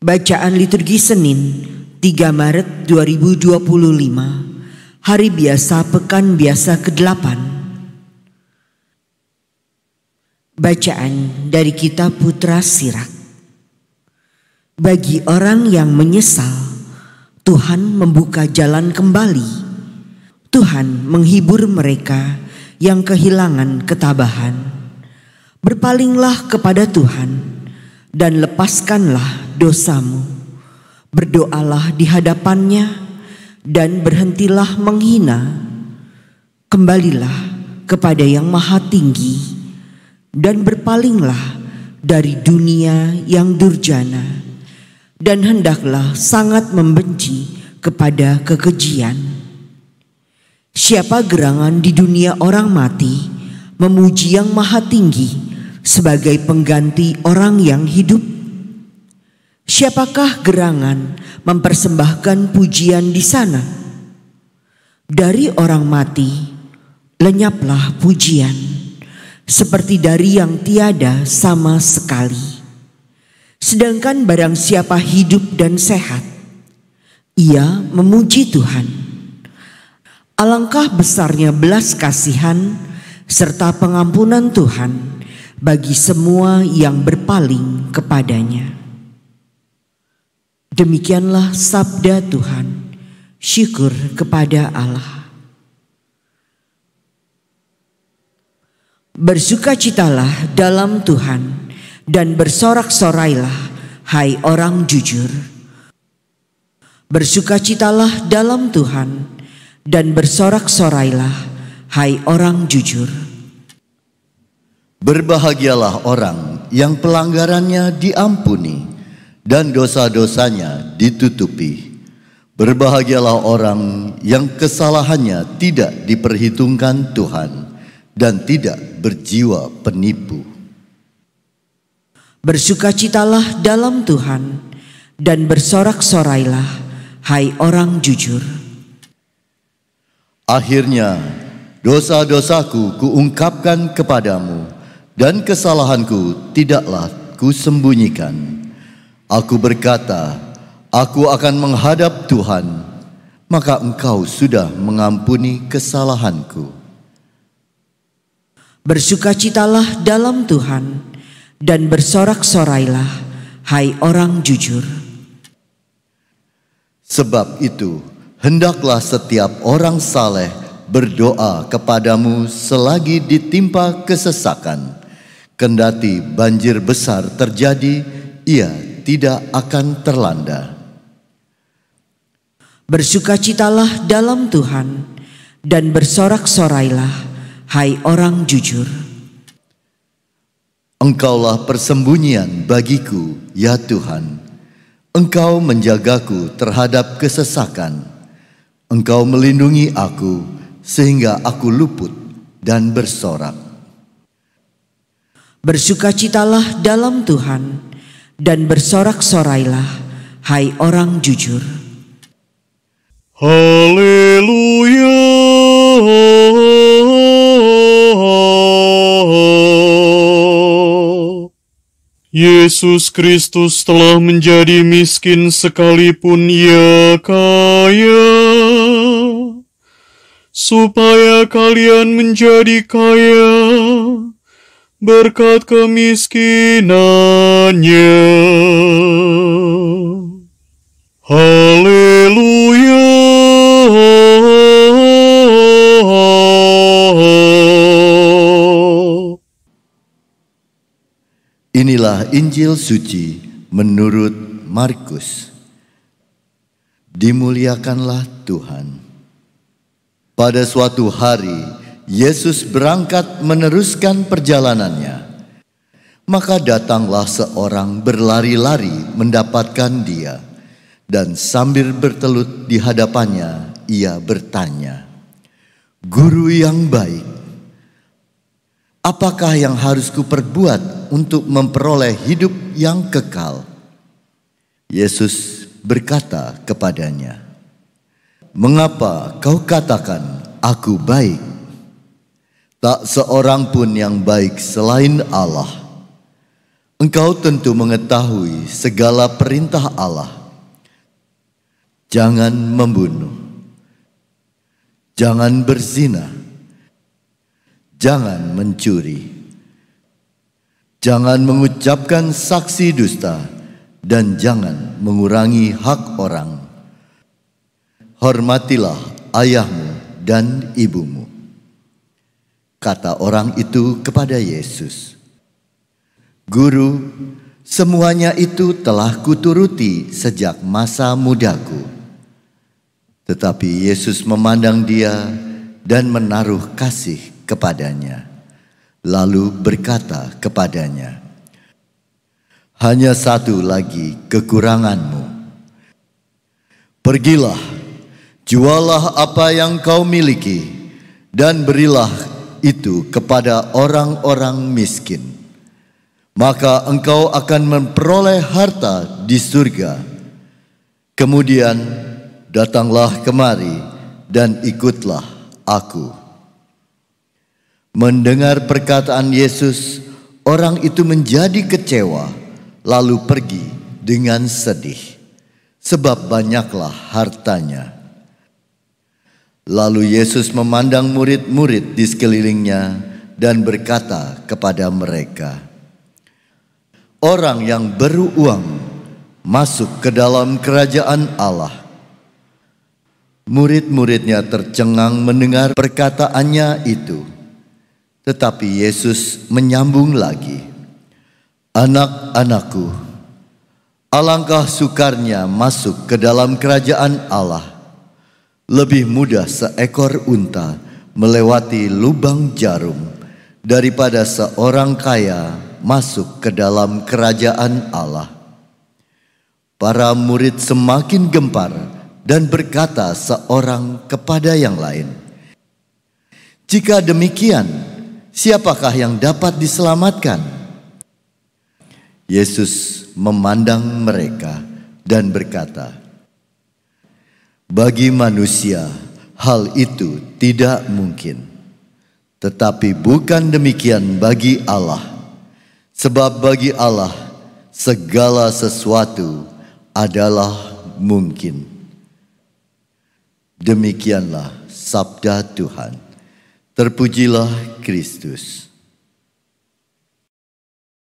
Bacaan liturgi Senin 3 Maret 2025, Hari Biasa Pekan Biasa ke-8. Bacaan dari Kitab Putra Sirak. Bagi orang yang menyesal, Tuhan membuka jalan kembali. Tuhan menghibur mereka yang kehilangan ketabahan. Berpalinglah kepada Tuhan dan lepaskanlah dosamu. Berdoalah di hadapannya dan berhentilah menghina. Kembalilah kepada Yang Maha Tinggi dan berpalinglah dari dunia yang durjana, dan hendaklah sangat membenci kepada kekejian. Siapa gerangan di dunia orang mati memuji Yang Maha Tinggi sebagai pengganti orang yang hidup? Siapakah gerangan mempersembahkan pujian di sana? Dari orang mati lenyaplah pujian, seperti dari yang tiada sama sekali. Sedangkan barang siapa hidup dan sehat, ia memuji Tuhan. Alangkah besarnya belas kasihan serta pengampunan Tuhan bagi semua yang berpaling kepadanya. Demikianlah sabda Tuhan. Syukur kepada Allah. Bersukacitalah dalam Tuhan dan bersorak-sorailah, hai orang jujur. Bersukacitalah dalam Tuhan dan bersorak-sorailah, hai orang jujur. Berbahagialah orang yang pelanggarannya diampuni dan dosa-dosanya ditutupi. Berbahagialah orang yang kesalahannya tidak diperhitungkan Tuhan dan tidak berjiwa penipu. Bersukacitalah dalam Tuhan dan bersorak-sorailah, hai orang jujur. Akhirnya dosa-dosaku kuungkapkan kepadamu, dan kesalahanku tidaklah kusembunyikan. Aku berkata, aku akan menghadap Tuhan, maka Engkau sudah mengampuni kesalahanku. Bersukacitalah dalam Tuhan dan bersorak-sorailah, hai orang jujur. Sebab itu, hendaklah setiap orang saleh berdoa kepadamu selagi ditimpa kesesakan. Kendati banjir besar terjadi, ia tidak akan terlanda. Bersukacitalah dalam Tuhan dan bersorak-sorailah, hai orang jujur. Engkaulah persembunyian bagiku, ya Tuhan. Engkau menjagaku terhadap kesesakan. Engkau melindungi aku sehingga aku luput dan bersorak. Bersukacitalah dalam Tuhan dan bersorak-sorailah, hai orang jujur. Haleluya. Yesus Kristus telah menjadi miskin sekalipun Ia kaya, supaya kalian menjadi kaya berkat kemiskinannya. Haleluya. Inilah Injil suci menurut Markus. Dimuliakanlah Tuhan. Pada suatu hari, Yesus berangkat meneruskan perjalanannya. Maka datanglah seorang berlari-lari mendapatkan dia, dan sambil bertelut di hadapannya, ia bertanya, "Guru yang baik, apakah yang harus kuperbuat untuk memperoleh hidup yang kekal?" Yesus berkata kepadanya, "Mengapa kau katakan, aku baik? Tak seorang pun yang baik selain Allah. Engkau tentu mengetahui segala perintah Allah. Jangan membunuh, jangan berzina, jangan mencuri, jangan mengucapkan saksi dusta, dan jangan mengurangi hak orang. Hormatilah ayahmu dan ibumu. Kata orang itu kepada Yesus, Guru, semuanya itu telah kuturuti sejak masa mudaku. Tetapi Yesus memandang dia dan menaruh kasih kepadanya. Lalu berkata kepadanya, hanya satu lagi kekuranganmu. Pergilah, jualah apa yang kau miliki, dan berilah itu kepada orang-orang miskin. Maka engkau akan memperoleh harta di surga. Kemudian datanglah kemari dan ikutlah aku. Mendengar perkataan Yesus, orang itu menjadi kecewa, lalu pergi dengan sedih, sebab banyaklah hartanya. Lalu Yesus memandang murid-murid di sekelilingnya dan berkata kepada mereka, orang yang beruang masuk ke dalam kerajaan Allah. Murid-muridnya tercengang mendengar perkataannya itu. Tetapi Yesus menyambung lagi, anak-anakku, alangkah sukarnya masuk ke dalam kerajaan Allah. Lebih mudah seekor unta melewati lubang jarum daripada seorang kaya masuk ke dalam kerajaan Allah. Para murid semakin gempar dan berkata seorang kepada yang lain, jika demikian, siapakah yang dapat diselamatkan? Yesus memandang mereka dan berkata, bagi manusia hal itu tidak mungkin, tetapi bukan demikian bagi Allah. Sebab bagi Allah segala sesuatu adalah mungkin. Demikianlah sabda Tuhan. Terpujilah Kristus.